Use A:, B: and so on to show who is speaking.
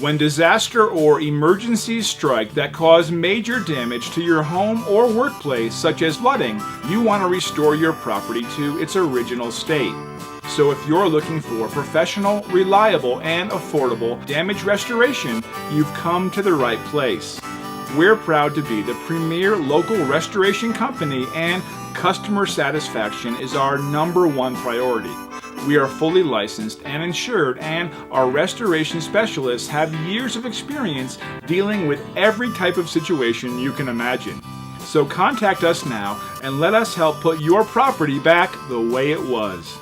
A: When disaster or emergencies strike that cause major damage to your home or workplace, such as flooding, you want to restore your property to its original state. So if you're looking for professional, reliable, and affordable damage restoration, you've come to the right place. We're proud to be the premier local restoration company, and customer satisfaction is our #1 priority. We are fully licensed and insured, and our restoration specialists have years of experience dealing with every type of situation you can imagine. So contact us now and let us help put your property back the way it was.